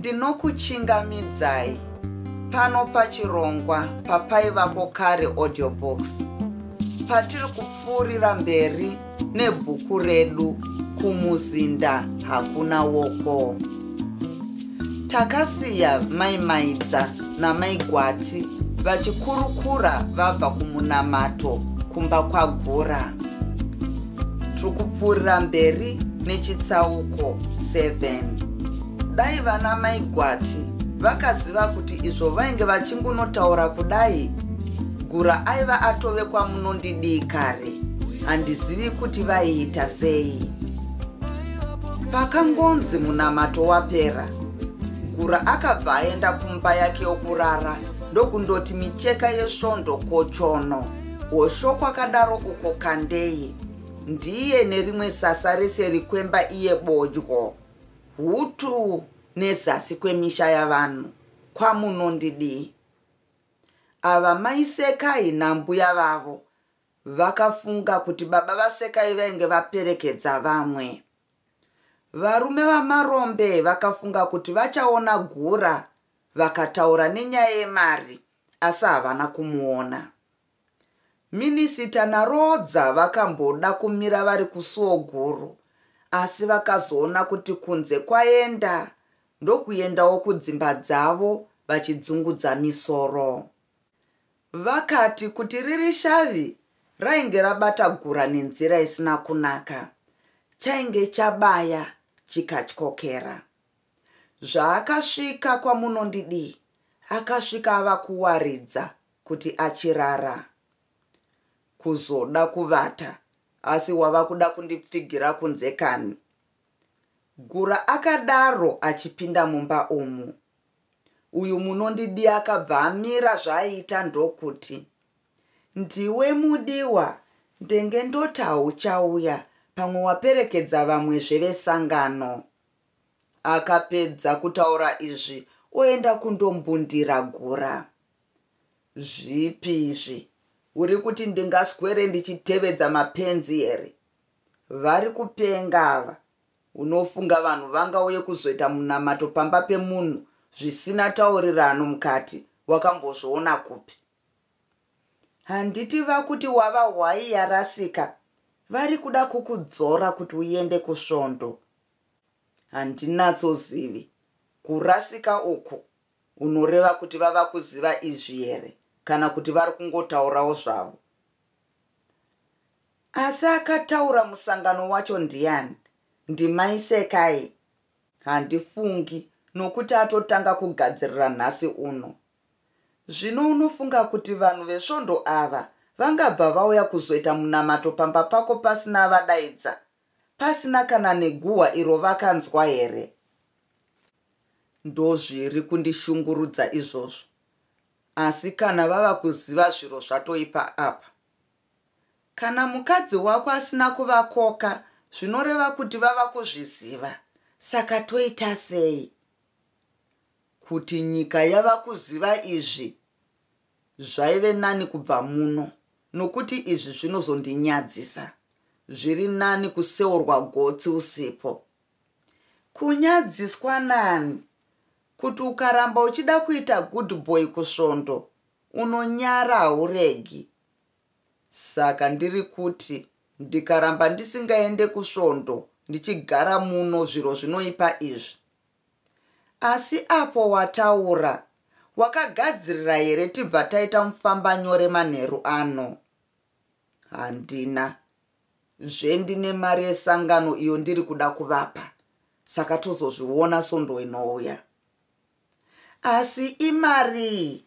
Ndinokuchingamidzai pano pachirongwa papaivapo kare audiobox patiri kupfuurira mberi nebhuku redu Kumuzinda Hakuna Woko. Takasiya Mai Maidza naMai Gwati vachikurukura vabva kumunamato kumba kwagura. Tiri kupfuurira mberi nechitsauko 7. Dai vana Mai Gwati vakaziva kuti izvo vainge vachingonotaura kudai, Gura aiva atove kwamunondidii kare, handizivi kuti vaiita sei. Pakangonzi munamato wapera, Gura akabva aenda kumba yake yokurara ndokundoti micheka yesvondo kochono. Hosho kwakadaro uko kandei, ndiye nerimwe sasa rese rikwemba iye bodyo, hutu nezasi kwemisha yavanhu kwamunondidii. Ava Mai Sekai nambuya vavo vakafunga kuti baba vaSekai vainge vaperekedza vamwe. Varume vamarombe vakafunga kuti vachaona Gura, vakataura nenyaya yemari, asi havana kumuona. Minisita naRodza vakamboda kumira vari kusuo guru, asi vakazoona kuti kunze kwaenda, ndokuendawo kudzimba dzavo vachidzungudza misoro. Vakati kuti riri shavi rainge rabata Gura nenzira isina kunaka, chainge chabaya chikatyokera. Zvaakasvika kwamunondidii, akasvika ava kuwaridza kuti achirara. Kuzoda kuvata, asi wava kuda kundipfigira kunze kani. Gura akadaro achipinda mumba umu. Uyu munondidii akabva amira zvaiita ndokuti, ndiwe mudiwa, ndenge ndoti hauchauya pamwe waperekedza vamwezve vesangano. Akapedza kutaura izvi oenda kundombundira Gura. Zvipi izvi? Uri kuti ndingaswere ndichitevedza mapenzi here? Vari kupenga ava. Unofunga vanhu vangauye kuzoita munamato pamba pemunhu zvisina taurirano mukati, wakambozviona kupi? Handiti vakuti wava hwai yarasika, vari kuda kukudzora kuti uende kusvondo. Handinatsozivi, kurasika uku unoreva kuti vava kuziva izvi here, kana kuti vari kungotaurawo zvavo. Asi akataura musangano wacho ndiani? Ndimai Sekai? Handifungi, nokuti atotanga kugadzirira nhasi uno. Zvino unofunga kuti vanhu vesvondo ava vangabva vauya kuzoita munamato pamba pako pasina vadaidza, pasina kana neguhwa iro vakanzwa here? Ndozviri kundishungurudza izvozvo. Asi kana vava kuziva zviro zvatoipa apa. Kana mukadzi wako asina kuvakoka, zvinoreva kuti vava kuzviziva. Saka toita sei? Kuti nyika yava kuziva izvi, zvaive nani kubva muno, nokuti izvi zvinozondinyadzisa. Zviri nani kuseurwa gotsi usipo. Kunyadziswa nani? Kuti ukaramba uchida kuita good boy kusvondo, unonyara hauregi. Saka ndiri kuti, ndikaramba ndisingaende kusvondo, ndichigara muno zviro zvinoipa izvi. Asi apo wataura, wakagadzirira here tibva taita mufambanyore manheru ano? Handina. Zvendine mari yesangano iyo ndiri kuda kuvapa, saka tozozviona svondo inouya. Asi imari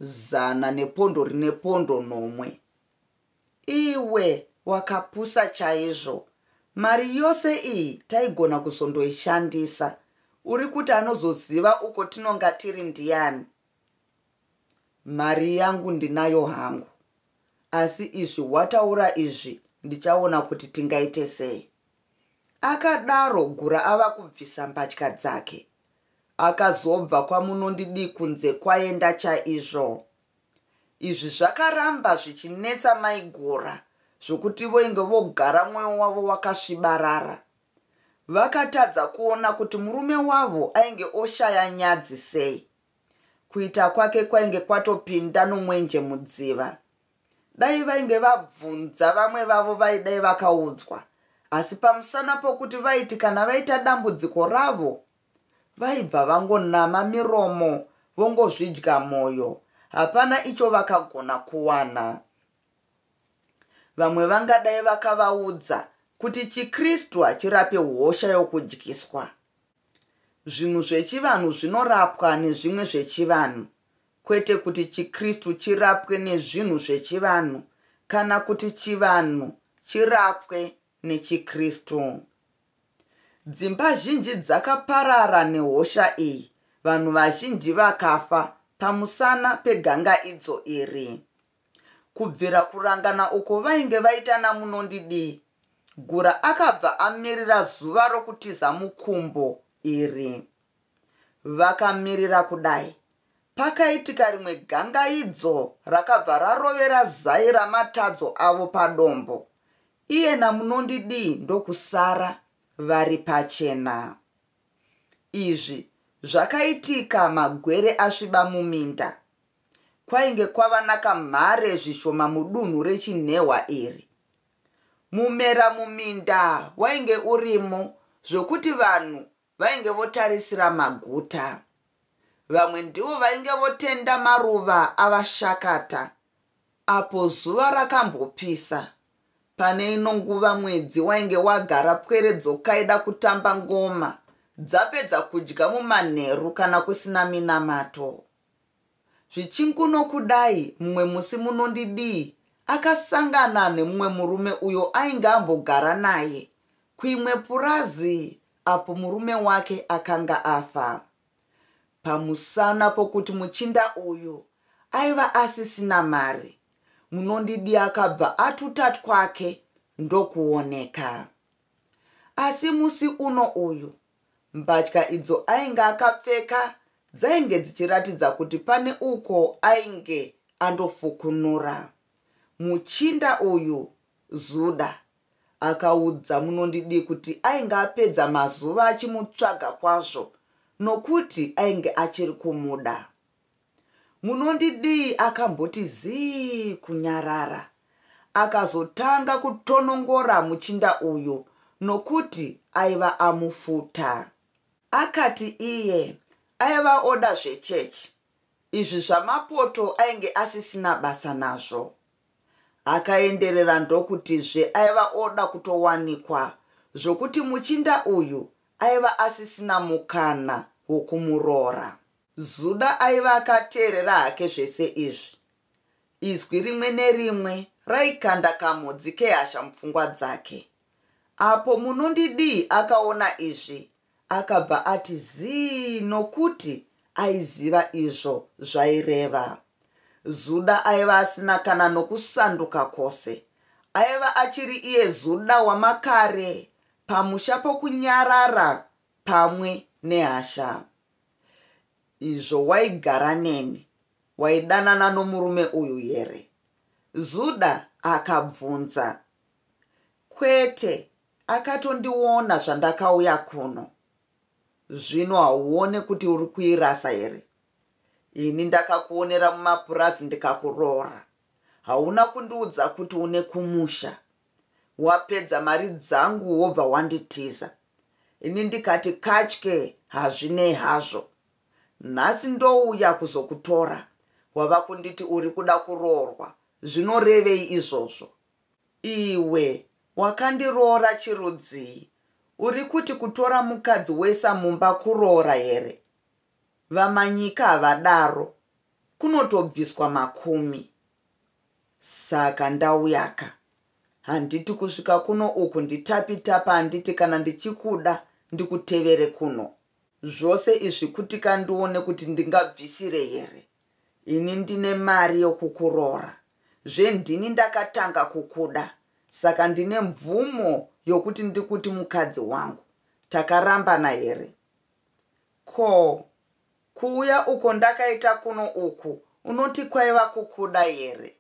100 nepondo rine pondo 1. Iwe wakapusa chaizvo. Mari yose iyi taigona kuzondoishandisa. Uri kuti anozoziva uko tinonga tiri ndiani? Mari yangu ndinayo hangu. Asi izvi wataura izvi ndichaona kuti tingaite sei. Akadaro Gura ava kubvisa mbatya dzake. Akazobva kwamunondidii kunze kwaenda chaizvo. Izvi zvakaramba zvichinetsa Mai Gura, zvokuti voinge vogara mwoyo wavo wakasvibarara. vakatadza kuona kuti murume wavo ainge oshaya nyadzi sei. Kuita kwake kwainge kwatopinda nomwenje mudziva. Dai vainge vabvunza vamwe vavo vaidai vakaudzwa, asi pamusana pokuti vaiti kana vaita dambudziko ravo, vaibva vangonama miromo vongozvidya moyo. Hapana icho vakagona kuwana. Vamwe vangadai vakavaudza kuti chiKristu hachirape hosha yokudyiswa. Zvinhu zvechivanhu zvinorapwa nezvimwe zvechivanhu, kwete kuti chiKristu chirapwe nezvinhu zvechivanhu kana kuti chivanhu chirapwe nechiKristu. Dzimba zhinji dzakaparara nehosha iyi, vanhu vazhinji vakafa pamusana peganga idzo iri. Kubvira kurangana uko vainge vaitana munondidii, Gura akabva amirira zuva rokutiza mukumbo iri. Vakamirira kudai. Pakaitika rimwe ganga idzo rakabva rarovera zai ramatadzo avo padombo. Iye namunondidii ndokusara vari pachena. Izvi zvakaitika magwere asviba muminda. Kwainge kwava nakamhare zvishoma mudunhu rechinhehwa iri. Mumera muminda wainge urimo zvokuti vanhu vainge votarisira maguta. Vamwe ndivo vainge votenda maruva avashakata. Apo zuva rakambopisa, pane ino nguva mwedzi wainge wagara pweredzo kaida kutamba ngoma, dzapedza kudya mumanheru kana kusina minamato. Zvichinguno kudai, mumwe musi munondidii akasangana nemumwe murume uyo ainge ambogara naye kuimwe purazi, apo murume wake akanga afa. Pamusana pokuti muchinda uyu aiva asisina mari, munondidii akabva atuta kwake ndokuoneka. Asi musi uno uyu, mbatya idzo ainge akapfeka dzainge dzichiratidza kuti pane uko ainge andofukunura. Muchinda uyu, Zuda, akaudza munondidii kuti ainge apedza mazuva achimutsvaga kwazvo, nokuti ainge achiri kumuda. Munondidii akamboti zii kunyarara. Akazotanga kutonongora muchinda uyu, nokuti aiva amufuta. Akati iye aiva oda zvechechi, izvi zvamapoto ainge asisina basa nazvo. Akaenderera ndokutizve aiva oda kutowanikwa, zvokuti muchinda uyu aiva asisina mukana wokumuroora. Zuda aiva akateerera hake zvese izvi. Izwi rimwe nerimwe raikanda kamhodzi kehasha mupfungwa dzake. Apo munondidii akaona izvi, akabva ati zii, nokuti aiziva izvo zvaireva. Zuda aiva asina kana nokusanduka kwose. Aiva achiri iye Zuda wamakare, pamusha pokunyarara pamwe nehasha. Izvo waigara neni, waidanana nomurume uyu here? Zuda akabvunza. Kwete, akatondiona zvandakauya kuno. Zvino hauone kuti uri kuirasa here? Ini ndakakuonera mumapurazi ndikakuroora. Hauna kundiudza kuti une kumusha. Wapedza mari dzangu wobva wanditiza. Ini ndikati katye hazvinei hazvo. Nhasi ndouya kuzokutora. Wava kunditi uri kuda kuroorwa. Zvinorevei izvozvo? Iwe wakandiroora chirudzii. Uri kuti kutora mukadzi wesa mumba kuroora here? Vamanyika havadaro. Kunotobviswa makumi. Saka ndauyaka. Handiti kusvika kuno uku nditapitapa, handiti kana ndichikuda ndikutevere kuno. Zvose izvi kuti kandione kuti ndingabvisire here. Ini ndine mari yokukuroora. Ndini ndakatanga kukuda. Saka ndine mvumo yokuti ndikuti mukadzi wangu. Takarambana here. Ko, kuuya uko ndakaita kuno uku, unoti kwaiva kukuda here?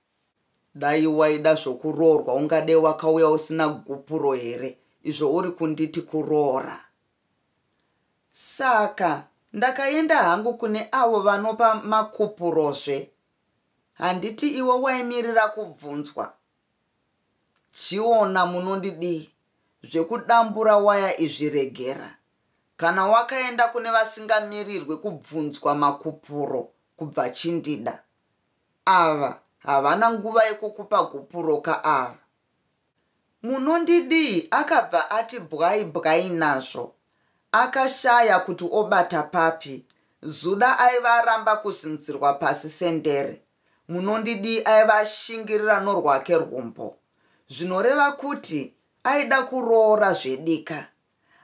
Dai waida zvokuroorwa ungadei wakauya usina gupuro here, izvo uri kunditi kuroora. Saka ndakaenda hangu kune avo vanopa makupurozve. Handiti iwe waimirira kubvunzwa. Chiona munondidii, zvekudambura waya izviregera. Kana wakaenda kune vasingamirirwe kubvunzwa makupuro kubva chindida. Ava havana nguva yekukupa gupuro kaava. Munondidii akabva ati bwai bwai nazvo. Akashaya kuti obata papi. Zuda aiva aramba kuzinzirwa pasi sendere. Munondidii aiva ashingirira norwake rwumbo. Zvinoreva kuti aida kuroora zvedika.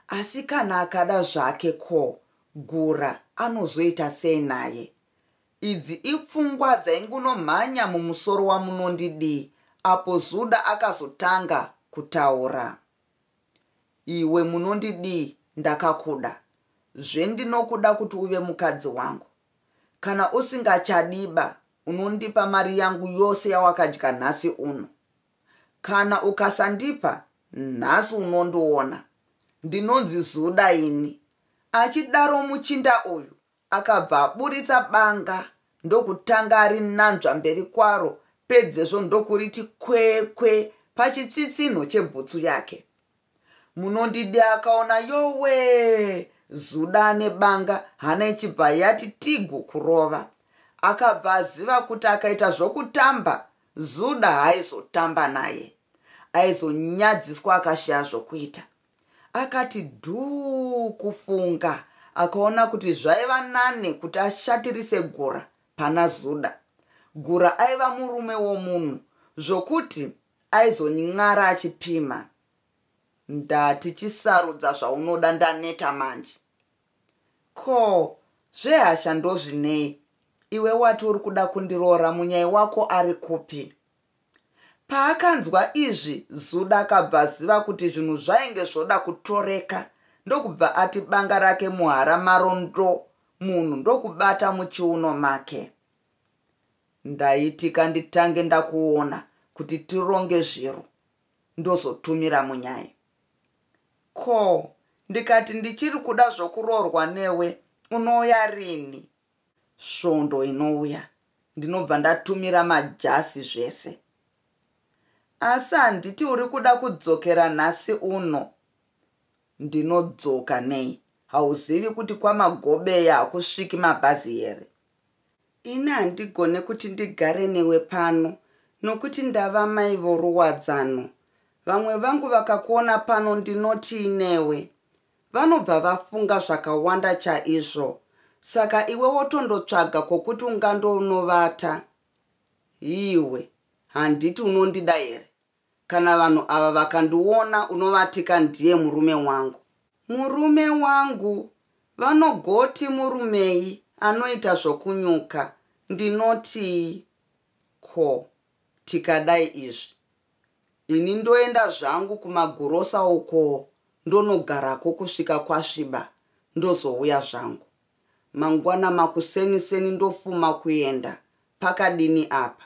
Asi kana akada zvake ko, gura anozoita sei naye. Idzi ipfungwa dzaingunomhanya mumusoro wamunondidii apo Zuda akazotanga kutaura. Iwe munondidii, ndakakuda. Zvendinokuda kuti uve mukadzi wangu. Kana usingachadiba, unondipa mari yangu yose yawakadya nhasi uno. Kana ukasandipa, nhasi unondoona. Ndinonzi Zuda ini. Achidaro muchinda uyu akabva aburitsa banga ndokutanga ari nanzva mberi kwaro, pedzezvo ndokuriti kwekwe pachitsitsinho chebhutsu yake. Munondidii akaona yowe, Zuda nebanga hana ichibva yati tigu kurova. Akabva aziva kuti akaita zvokutamba, Zuda haizotamba naye. Aizonyadziswa akashaya zvokuita. Akati dhuu kufunga, akaona kuti zvaiva nane kuti ashatirise Gura pana Zuda. Gura aiva murume womunhu, zvokuti aizonyin'ara achipima. Ndati chisarudza zvaunoda ndaneta manje. Ko, zvehasha ndozvinei, iwe wati uri kuda kundiroora munyai wako ari kupi? Paakanzwa izvi, Zuda akabva aziva kuti zvinhu zvainge zvoda kutoreka, ndokubva ati banga rake muhara marondo, munhu ndokubata muchiuno make. Ndaitika nditange ndakuona kuti tironge zviro, ndozotumira munyai. Ko, ndikati ndichiri kuda zvokuroorwa newe, unouya rini? Svondo inouya, ndinobva ndatumira majasi zvese. Asi handiti uri kuda kudzokera nhasi uno. Ndinodzoka nei? Hauzivi kuti kwamagobeya hakusviki mabhazi here? Ini handigone kuti ndigare newe pano, nokuti ndava mai voruwadzano. Vamwe vangu vakakuona pano ndinoti inewe. Vanobva vafunga zvakawanda chaizvo. Saka iwe wotondotsvaga kwokuti ungandonovata. Iwe, handiti unondida here? Kana vanhu ava vakandiona unovatika ndiye murume wangu. Murume wangu? Vanogoti murumei anoita zvokunyuka. Ndinoti, ko, tikadai izvi. Ini ndoenda zvangu kumagurosa uko, ndonogarako kusvika kwasviba, ndozouya zvangu. Mangwana makuseni ndofuma kuenda, pakadini apa.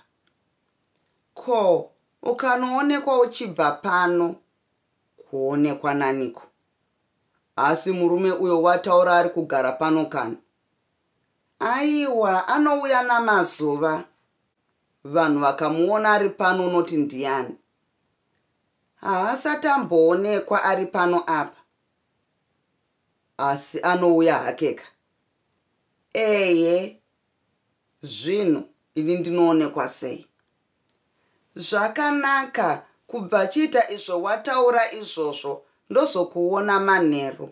Ko, ukanoonekwa uchibva pano? Kuonekwa naniko? Asi murume uyo wataura ari kugara pano kani? Aiwa, anouya namazuva. Vanhu vakamuona ari pano unoti ndiani? Haasati amboonekwa ari pano apa. Asi anouya hakeka. Eye, zvino ini ndinoonekwa sei? Zvakanaka, kubva chiita izvo wataura izvozvo, ndozokuona manheru.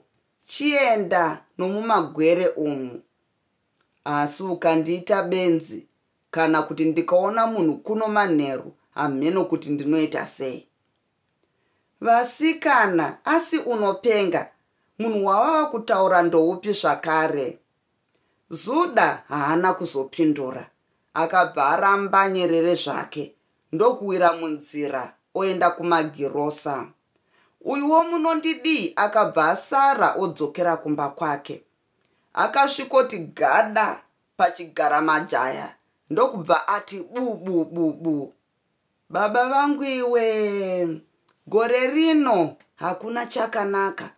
Chienda nomumagwere umu. Asi ukandiita benzi, kana kuti ndikaona munhu kuno manheru, hameno kuti ndinoita sei. Vasikana, asi unopenga, munhu wavava kutaura ndoupi zvakare? Zuda haana kuzopindura. Akabva aramba nyerere zvake, ndokuwira munzira, oenda kumagirosa. Uyuwo munondidii akabva asara odzokera kumba kwake. Akasvikoti gada pachigara majaya, ndokubva ati bu. Baba vangu iwe, gore rino hakuna chakanaka.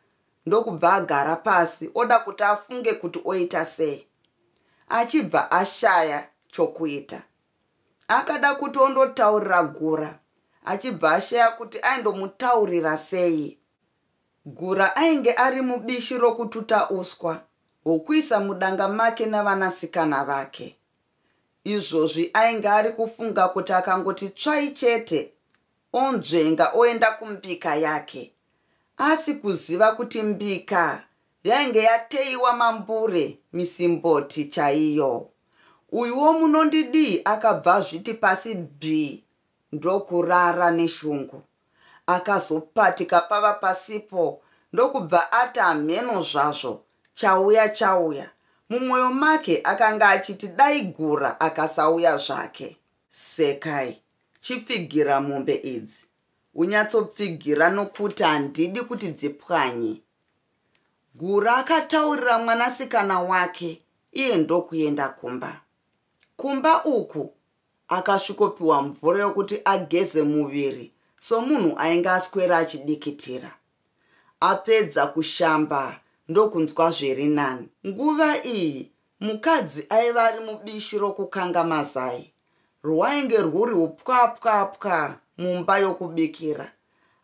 Ndokubva agara pasi oda kuti afunge kuti oita sei. Achibva ashaya chokuita. Akada kuti ondotaurira Gura. Achibva ashaya kuti aindomutaurira sei. Gura ainge ari mubishi rokututa uswa wokuisa mudanga make navanasikana vake. Izvozvi ainge ari kufunga kuti akangoti tsvai chete onzvenga oenda kumbika yake. Asi kuziva kuti mbika yainge yateiwa mambure misimboti chaiyo. Uyuwo munondidi akabva zviti pasi bvi ndokurara neshungu. Akazopatika pava pasipo ndokubva ati amheno zvazvo chauya. Mumwoyo make akanga achiti dai Gura akasauya zvake. Sekai, chipfigira mombe idzi. Unyatsopfigira nokuti handidi kuti dzipwanye. Gura akataurira mwanasikana wake iye ndokuenda kumba. Kumba uku akasvikopiwa mvura yokuti ageze muviri somunhu ainge aswera achidikitira. Apedza kushamba ndokunzwa zviri nani. Nguva iyi mukadzi aiva ari mubishi rokukanga mazai. Rwainge rwuri upwapwapwa mumba yokubikira.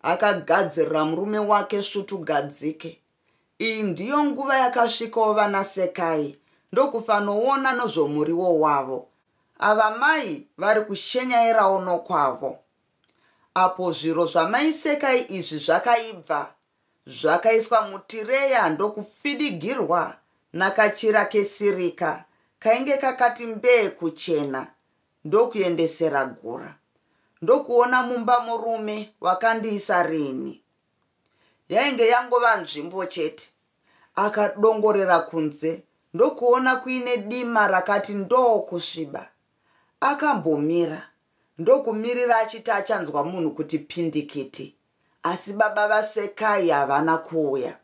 Akagadzirira murume wake svutugadzike. Iyi ndiyo nguva yakasvikawo vanaSekai ndokufanoona nozvomuriwo wavo. Ava mai vari kushenyairawo nokwavo. Apo zviro zvamaiSekai izvi zvakaibva zvakaiswa mutireya ndokufidigirwa nakachira kesirika kainge kakati mbee kuchena ndokuendesera Gura. Ndokuona mumba murume wakandiisa rini. Yainge yangova nzvimbo chete. Akadongorera kunze ndokuona kuine dima rakati ndoo kusviba. Akambomira ndokumirira achiti achanzwa munhu kuti pindikiti. Asi baba vaSekai havana kuuya.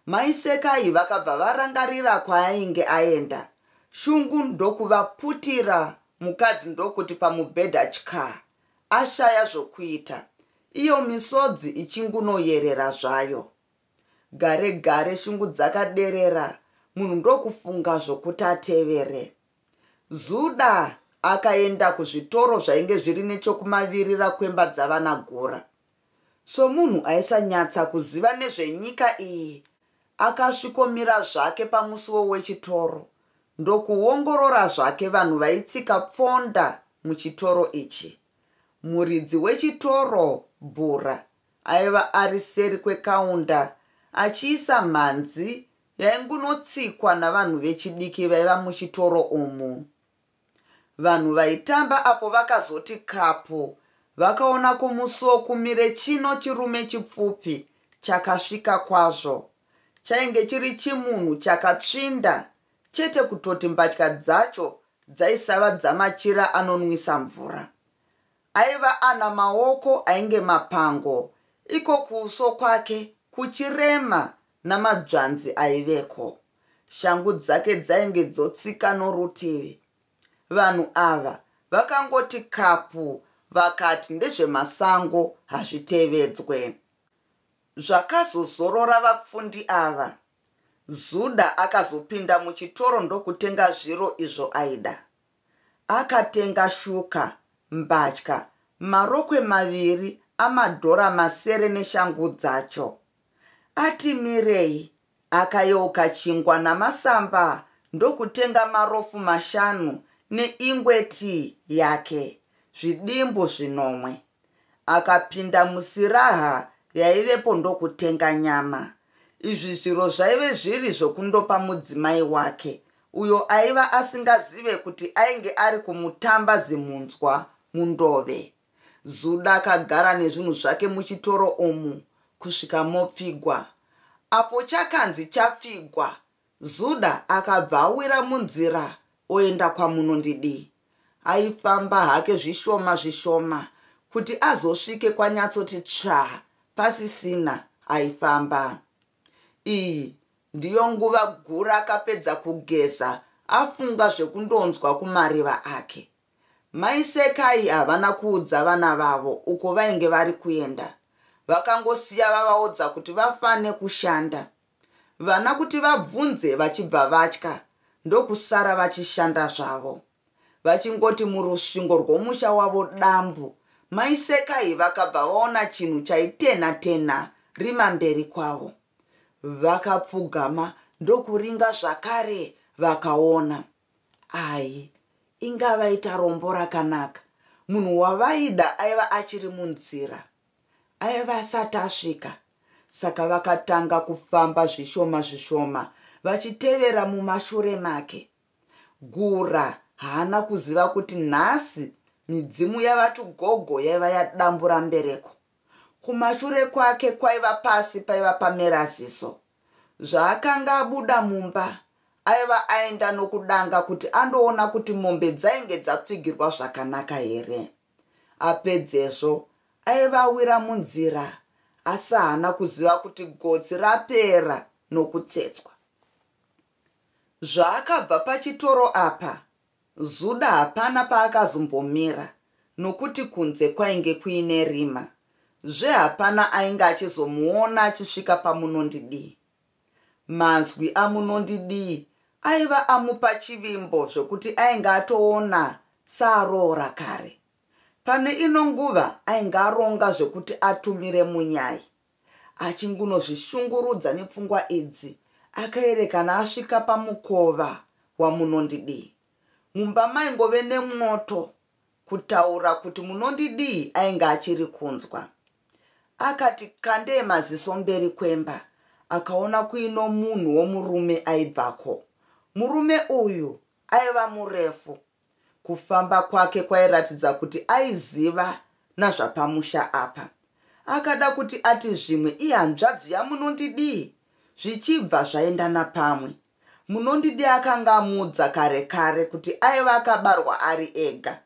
MaiSekai vakabva varangarira kwaainge aenda. Shungu ndokuvaputira, mukadzi ndokuti pamubhedha chika. Ashaya zvokuita. Iyo misodzi ichingunoyerera zvayo. Gare shungu dzakaderera, munhu ndokufunga zvokuti atevere. Zuda akaenda kuzvitoro zvainge zviri nechokumavirira kwemba dzavana Gura. Somunhu aisanyatsa kuziva nezvenyika iyi, akasvikomira zvake pamusuwo wechitoro ndokuongorora zvake vanhu vaitsika pfonda muchitoro ichi. Muridzi wechitoro Bhura aiva ari seri kwekaunda achiisa mhanzi yaingunotsikwa navanhu vechidiki vaiva muchitoro umu. Vanhu vaitamba apo vakazoti kapu vakaona kumusuwo kumire chino chirume chipfupi chakasvika kwazvo. Chainge chiri chimunhu chakatsvinda, chete kutoti mbatya dzacho dzaisava dzamachira anonwisa mvura. Aiva ana maoko ainge mapango, iko kuuso kwake kuchirema namadzvanzi aiveko. Shangu dzake dzainge dzotsika norutivi. Vanhu ava vakangoti kapu vakati ndezvemasango hazvitevedzwe. Zvakazozorora vapfundi ava. Zuda akazopinda muchitoro ndokutenga zviro izvo aida. Akatenga shuka, mbatya, marokwe maviri amadhora masere neshangu dzacho. Ati mirei, akayeuka chingwa namasamba ndokutenga marofu 5 neingweti yake, zvidimbu 9. Akapinda musiraha yaivepo ndokutenga nyama. Izvi zviro zvaive zviri zvokundopa mudzimai wake, uyo aiva asingazive kuti ainge ari kumutamba zimunzwa mundove. Zuda akagara nezvinhu zvake muchitoro umu kusvika mopfigwa. Apo chakanzi chapfigwa, Zuda akabva awira munzira oenda kwamunondidi. Aifamba hake zvishoma kuti azosvike kwanyatsoti tsva pasisina aifamba. Iyi ndiyo nguva Gura akapedza kugeza afunga zvekundonzwa kumariva ake. MaiSekai havana kuudza vana vavo uko vainge vari kuenda. vakangosiya vavaudza kuti vafane kushanda. Vana kuti vabvunze vachibva vatya, ndokusara vachishanda zvavo. Vachingoti murusvingo rwomusha wavo dambu, mai Sekai vakabva vaona chinhu chaitena-tena rima mberi kwavo. Vakapfugama ndokuringa zvakare vakaona. Ai, ingava ita rombo rakanaka. Munhu wavaida aiva achiri munzira. Aiva asati asvika. Saka vakatanga kufamba zvishoma vachitevera mumashure make. Gura haana kuziva kuti nhasi midzimu yavatugogo yaiva yadambura mbereko. Kumashure kwake kwaiva pasi paiva pamera ziso. Zvaakanga abuda mumba, aiva aenda nokudanga kuti andoona kuti mombe dzainge dzapfigirwa zvakanaka here. Apedzezvo aiva awira munzira, asi haana kuziva kuti gotsi rapera nokutsetswa. Zvaakabva pachitoro apa, Zuda hapana paakazombomira, nokuti kunze kwainge kuine rima. Hapana ainge achizomuona achisvika pamunondidii. Mazwi amunondidii aiva amupa chivimbo zvokuti ainge atoona saroora kare. Pane ino nguva ainge aronga zvokuti atumire munyai. Achingunozvishungurudza nepfungwa idzi, akaerekana asvika pamukova wamunondidii. Mumba maingove nemwoto, kutaura kuti munondidii ainge achiri kunzwa. Akati kandei maziso mberi kwemba, akaona kuino munhu womurume aibvako. Murume uyu aiva murefu. Kufamba kwake kwairatidza kuti aiziva nazvapamusha apa. Akada kuti ati zvimwe ihanzvadzi yamunondidii, zvichibva zvaendana pamwe. Munondidii akanga amudza kare kuti aiva akabarwa ari ega.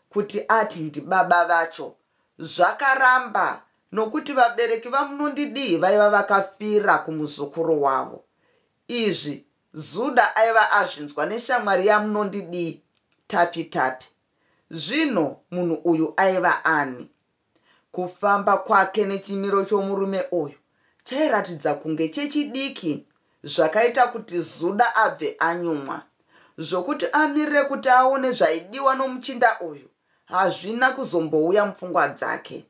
Kuti ati ndibaba vacho, zvakaramba, nokuti vabereki vamunondidii vaiva vakafira kumuzukuru wavo. Izvi Zuda aiva azvinzwa neshamwari yamunondidii, Tapi. Zvino munhu uyu aiva ani? Kufamba kwake nechimiro chomurume uyu chairatidza kunge chechidiki, zvakaita kuti Zuda abve anyumwa. Zvokuti amirire kuti aone zvaidiwa nomuchinda uyu, hazvina kuzombouya mupfungwa dzake.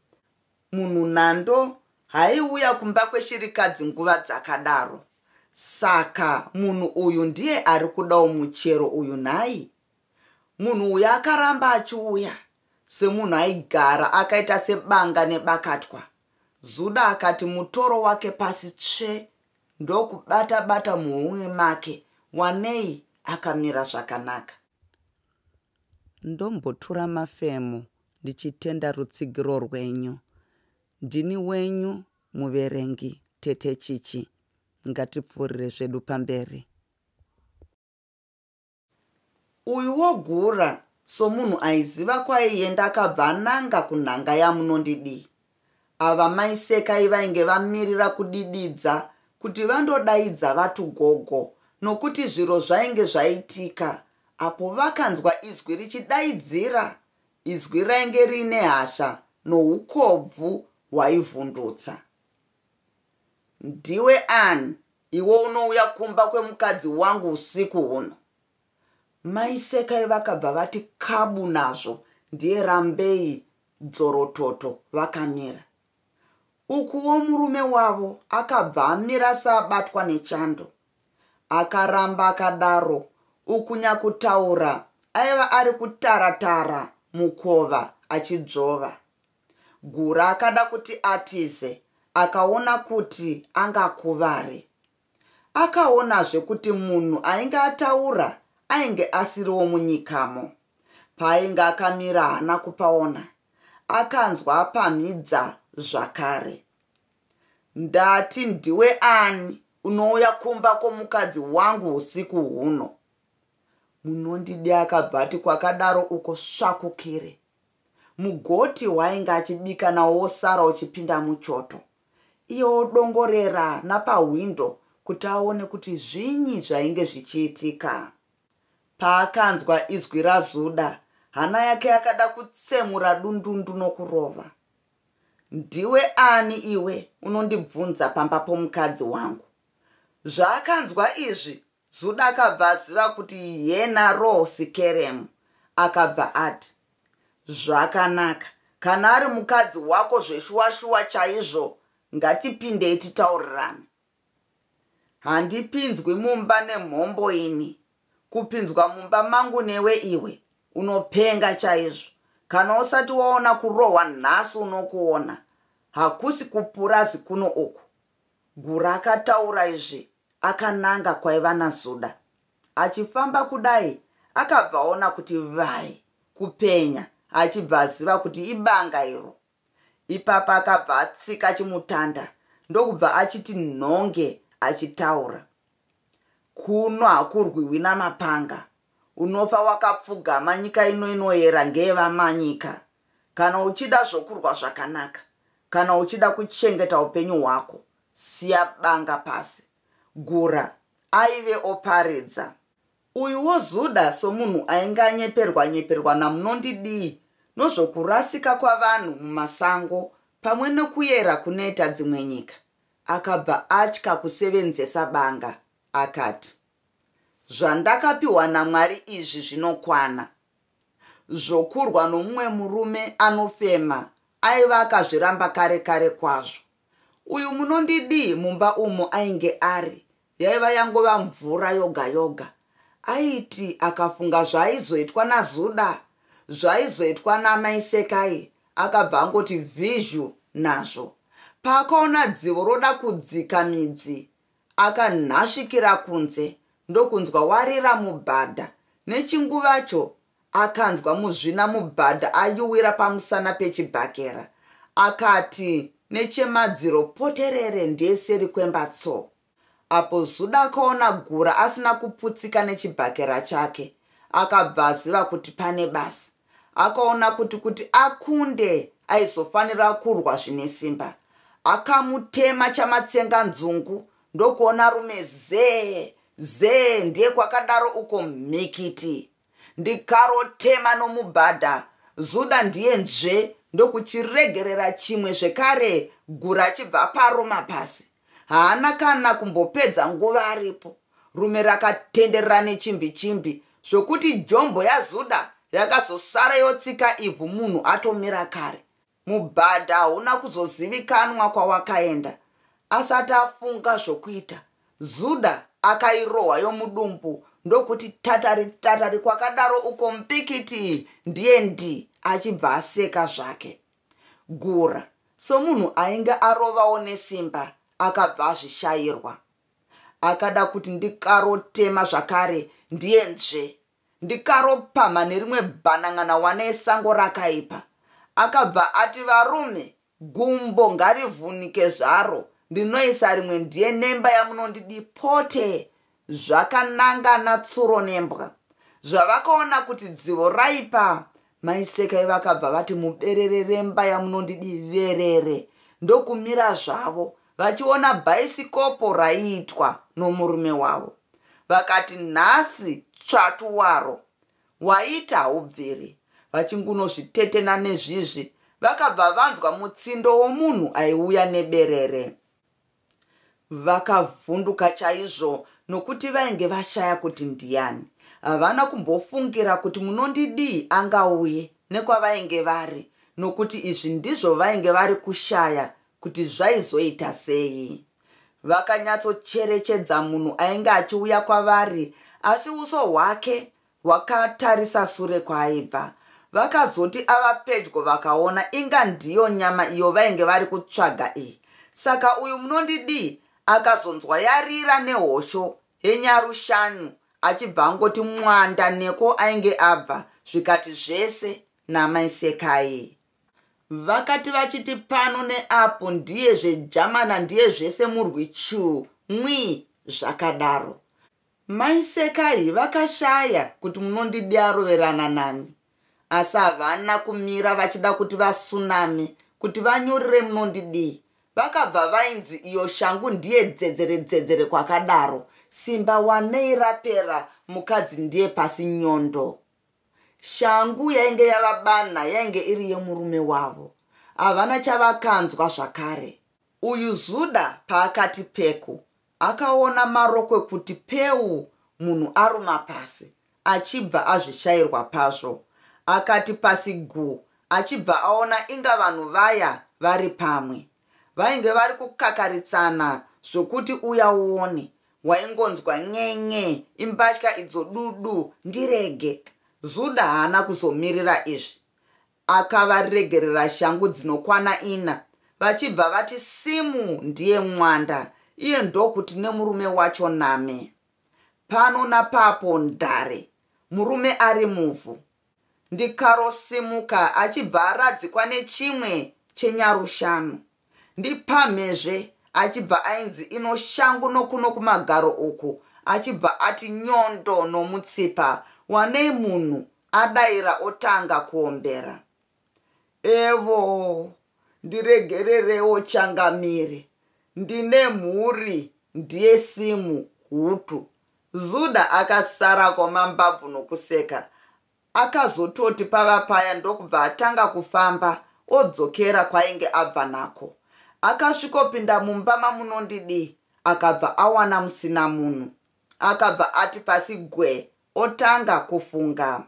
Munhu nando haiuya kumba kweshirikadzi nguva dzakadaro. Saka munhu uyu ndiye ari kudawo muchero uyu nhai. Munhu uyu akaramba achiuya, semunhu aigara akaita sebanga nebakatwa. Zuda akati mutoro wake pasi tsve, ndokubata muhomwe make, wanei akamira zvakanaka. Ndombotura mafemo ndichitenda rutsigiro rwenyu. Ndini wenyu muverengi Tete Chichi. Ngatipfuurire zvedu pamberi. Uyu wogura somunhu aiziva kwaienda akabva ananga kunhanga yamunondidii. Ava mai Sekai vainge vamirira kudididza kuti vandodaidza vatugogo, nokuti zviro zvainge zvaitika. Apo vakanzwa izwi richidaidzira, izwi rainge rine hasha noukobvu hwaivhundutsa. Ndiwe ani, iwe unouya kumba kwemukadzi wangu usiku huno? Mai Sekai vakabva vati kabu nazvo, ndiye rambei dzorototo vakamira. Ukuwo murume wavo akabva amira sabatwa nechando. Akaramba akadaro, ukunyakutaura aiva ari kutaratara mukova achidzova. Gura akada kuti atize, akaona kuti angakuvare. Akaonazve kuti munhu ainge ataura ainge asiriwo munyikamo. Paainge akamira haana kupaona. Akanzwa apamhidza zvakare. Ndati ndiwe ani unouya kumba kwomukadzi wangu usiku huno? Munondidii akabva ati kwakadaro uko svakukire. Mugoti wainge achibika nawo wosara uchipinda muchoto. Iye odongorera napahwindo kuti aone kuti zvinyi zvainge zvichiitika. Paakanzwa izwi raZuda, hana yake yakada kutsemura dundundu nokurova. ndiwe ani iwe unondibvunza pamba pomukadzi wangu? Zvaakanzwa izvi, Zuda akabva aziva kuti yena Rosi Keremu. Akabva ati, zvakanaka, kana ari mukadzi wako zveshuwa-shuwa chaizvo, ngatipindei titaurirane. Handipinzwi mumba nemhombo ini. Kupinzwa mumba mangu newe iwe, unopenga chaizvo. Kana usati waona kurohwa nhasi unokuona, hakusi kupurazi kuno uku. Gura akataura izvi, akananga kwaiva naZuda. Achifamba kudai, akabvaona kuti vai, kupenya, achibva aziva kuti ibanga iro. Ipapa akabva atsika chimutanda, ndokubva achiti nhonge achitaura. Kuno hakurwiwi namapanga. Unofa wakapfugama, nyika ino inoyera ngeyevamanyika. Kana uchida zvokurwa zvakanaka, kana uchida kuchengeta upenyu hwako, siya banga pasi. Gura aive oparedza. Uyuwo Zuda somunhu ainge anyeperwa namunondidii nozvokurasika kwavanhu mumasango pamwe nokuyera kunoita dzimwe nyika. Akabva atya kusevenzesa banga. Akati, zvandakapiwa naMwari izvi zvinokwana. Zvokurwa nomumwe murume anofema aiva akazviramba kare kwazvo. Uyu munondidii mumba umo ainge ari yaiva yangova mvura yoga. Aiti akafunga zvaizoitwa naZuda, zvaizoitwa namaisekai, akabva angoti vizhu nazvo. Paakaona dzivo roda kudzika midzi, akanhasvikira kunze, ndokunzwa warira mubhadha. Nechinguvacho akanzwa muzvina mubhadha ayuwira pamusana pechibhakera. Akati nechemadziro, poterere ndeseri kwembatso. Apo Zuda akaona Gura asina kuputsika nechibhakera chake, akabva aziva kuti pane basa. Akaona kuti akunde aizofanira kurwa zvine simba. Akamutema chamatsenga nzungu, ndokuona rume zee ndiye kwakadaro uko mhikiti. Ndikarotema nomubhadha, Zuda ndiye nzve, ndokuchiregerera chimwe zvekare. Gura achibva paroma pasi. Haana kana kumbopedza nguva aripo. Rume rakatenderera nechimbi, zvokuti jombo yaZuda yakazosara yotsika ivhu munhu atomira kare. Mubhadha hauna kuzozivikanwa kwawakaenda. Asati afunga zvokuita, Zuda akairohwa yomudumbu, ndokuti tatari kwakadaro uko mpikiti ndiye achibva aseka zvake. Gura somunhu ainge arovawo nesimba akabva azvishayirwa. Akada kuti ndikarotema zvakare ndiye nzve, ndikaropama nerimwe bhanang'ana wane sango rakaipa. Akabva ati, varume, gumbo ngarivhunike zvaro, ndinoisa rimwe ndiye nemba yamunondidi pote. Zvakanangana tsuro nembwa. Zvavakaona kuti dzivo raipa, maisekai vakabva vati muberere remba yamunondidi verere, ndokumira zvavo vachiona bhaisikopo raiitwa nomurume wavo. Vakati nhasi tsvatu waro, waita haubviri. Vachingunozvitetena nezvizvi, vakabva vanzwa mutsindo womunhu aiuya neberere. Vakavhunduka chaizvo nokuti vainge vashaya kuti ndiani. Havana kumbofungira kuti munondidii angauye nekwavainge vari, nokuti izvi ndizvo vainge vari kushaya kuti zvaizoita sei. Vakanyatsocherechedza munhu ainge achiuya kwavari, asi uso hwake hwakatarisa sure kwaaibva. Vakazoti ava pedyo vakaona inga ndiyo nyama iyo vainge vari kutsvaga iyi. Saka uyu munondidii akazonzwa yarira nehosho yenyarushanu, achibva angoti mwanda neko ainge abva, zvikati zvese namaisekai. Vakati vachiti pano neapo ndiye zvejamana ndiye zvese murwi chuu mwi zvakadaro. Maisekai vakashaya kuti munondidii aroverana nani. Asi havana kumira vachida kuti vasuname kuti vanyurire munondidii. Vakabva vainzi iyo shangu ndiye dzedzere kwakadaro, simba wanei rapera, mukadzi ndiye pasi nyondo. Shangu yainge yavabana yainge iri yemurume wavo. havana chavakanzwa zvakare. Uyu Zuda paakati peku akaona marokwe kuti peu munhu aruma pasi achibva azvishayirwa pazvo. Akati pasi gu achibva aona inga vanhu vaya vari pamwe. Vainge vari kukakaritsana zvokuti uya uone. Waingonzwa nyenye imbatya idzo dudu ndirege. Zuda haana kuzomirira izvi. Akavaregerera shangu dzinokwana 4 vachibva vati simu ndiye mwanda, iye ndokuti nemurume wacho name. Pano napapo ndare, murume ari muvhu. Ndikarosimuka achibva aradzikwa nechimwe chenyarushanu. Ndipamhezve achibva ainzi ino shangu nokuno kumagaro uku, achibva ati nyondo nomutsipa, wanei munhu adayira otanga kuombera. Evo, ndiregererewo changamire. Ndine mhuri, ndiye simu hutu. Zuda akasara kwamambabvu nokuseka. Akazototi pava paya ndokubva atanga kufamba, odzokera kwainge abva nako. Akasvikopinda mumba mamunondidi, akabva awana musina munhu. Akabva ati pasi gwe, otanga kufunga.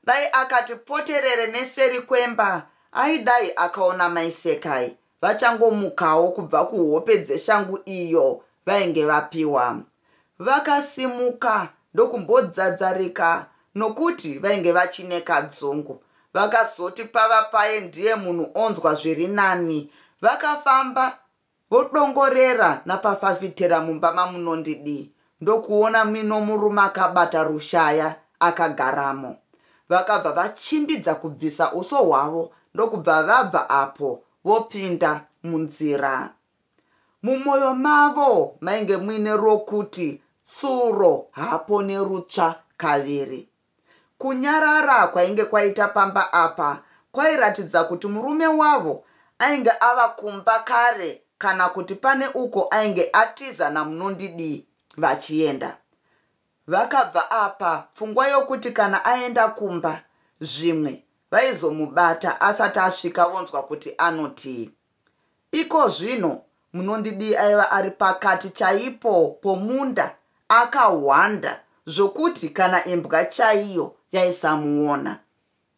Dai akati poterere neseri kwemba, aidai akaona maisekai, vachangomukawo kubva kuhope dzeshangu iyo vainge vapiwa. Vakasimuka ndokumbodzadzarika nokuti vainge vachineka dzungu. Vakazoti pava paye ndiye munhu onzwa zviri nani. Vakafamba vodongorera napafafitera mumba mamunondidi, ndokuona mino murume akabata rushaya akagaramo. Vakabva vachimbidza kubvisa uso hwavo ndokubva vabva apo vopinda munzira. Mumwoyo mavo mainge muine rokuti tsuro hapo nerutsva kaviri. Kunyarara kwainge kwaita pamba apa kwairatidza kuti murume wavo ainge ava kumba kare, kana kuti pane uko ainge atiza namunondidi vachienda. Vakabva apa pfungwa yokuti kana aenda kumba zvimwe vaizomubata asati asvika vonzwa kuti anoti. Iko zvino munondidi aiva ari pakati chaipo pomunda, akahwanda zvokuti kana imbwa chaiyo yaisamuona.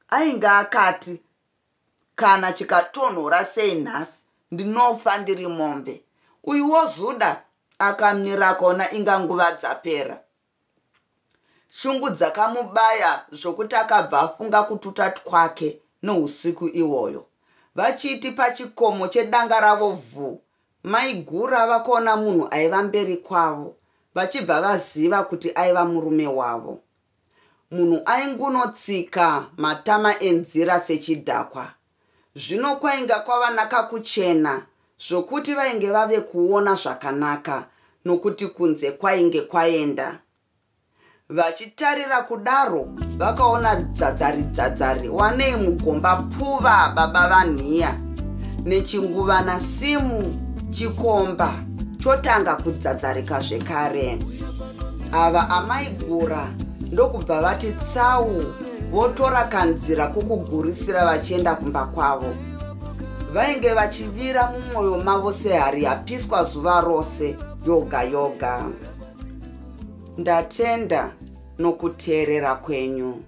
Ainge akati kana chikatonhora sei nhasi ndinofa ndiri mombe. Uyuwo Zuda akamira kona inga nguva dzapera. Shungu dzakamubaya zvokuti akabva afunga kututa twake nousiku iwoyo. Vachiti pachikomo chedanga ravo vhu, maigura vakaona munhu aiva mberi kwavo, vachibva vaziva kuti aiva murume wavo. Munhu aingunotsika matama enzira sechidhakwa. Zvino kwainga kwavanaka kuchena, zvokuti vainge vave kuona zvakanaka, nokuti kunze kwainge kwaenda. Vachitarira kudaro, vakaona dzadzari wanei mugomba pfuva baba vanhiya. Nechinguva nasimu chikomba chotanga kudzadzarika zvekare. Ava amaigura ndokubva vati tsau, votora kanzira kukugurisira vachienda kumba kwavo. Vainge vachivira mumwoyo mavo sehari yapiswa zuva rose yoga yoga. Ndatenda nokuteerera kwenyu.